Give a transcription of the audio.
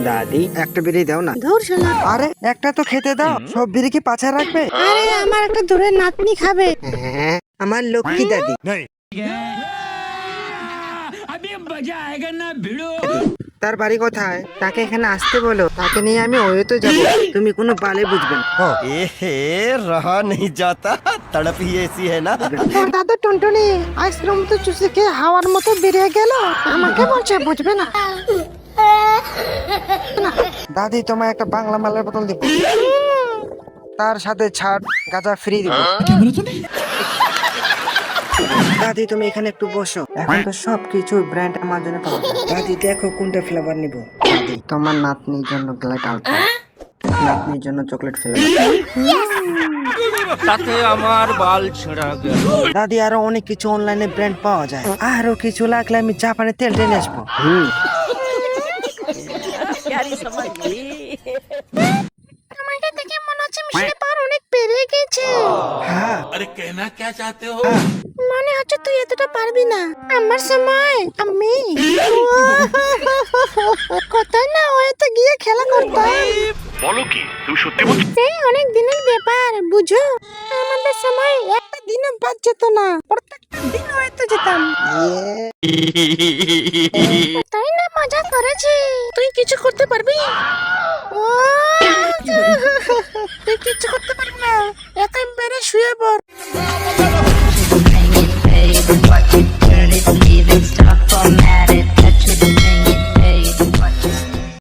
দাদি একটা বিড়ি দাও না। ধুর শালা। আরে একটা তো খেতে দাও, সব বিড়ি কি পাছা রাখবে? আরে আমার একটা দূরের নাতনি খাবে। হ্যাঁ, আমার লক্ষ্মী দাদি। তার বাড়ি কোথায়? তাকে এখানে আসতে বলো, তাকে নিয়ে আমি ওয়েতে যাব। তুমি কোনো বালে বুঝবে না। रहा नहीं जाता तड़प ही ऐसी है ना। তোর দাদু টুনটুনি আইসক্রিম তো চুষে খেয়ে হাওয়ার মতো বেরিয়ে গেল, আমাকে বলছে বুঝবে না। দাদি তোমায় একটা বাংলা মালের বোতল দিব, তার সাথে ছাড় গাঁজা ফ্রি দিব। দাদি তুমি এখানে একটু বসো, এখন তো সবকিছু ব্র্যান্ড আমার জন্য পাওয়া যায়। দাদি দেখো কোনটা ফ্লেভার নিব। দাদি তোমার নাতনির জন্য গ্লাইট আলফা, নাতনির জন্য চকলেট ফ্লেভার। তাতে আমার বাল ছেঁড়া গেল। দাদি আরো অনেক কিছু অনলাইনে ব্র্যান্ড পাওয়া যায়, আরো কিছু লাগলে আমি জাপানে তেল টেনে আসবো। আমাকে দেখে মনে হচ্ছে মিশনে পার অনেক বেড়ে গেছে। হ্যাঁ अरे कहना क्या चाहते हो? মনে হচ্ছে তুই এতটা পারবি না। আমার সময় আমি কোথায় না ওয়েতে গিয়ে খেলা করতাম। বলো কি তুমি সত্যি বলছো? সেই অনেক দিনের ব্যাপার বুঝো। আমাদের সময় একটা দিনও বাদ যেত না, প্রত্যেকটা দিন ওয়েতে যেতাম। তাই না মজা করেছি। তুই কিছু করতে পারবি? ও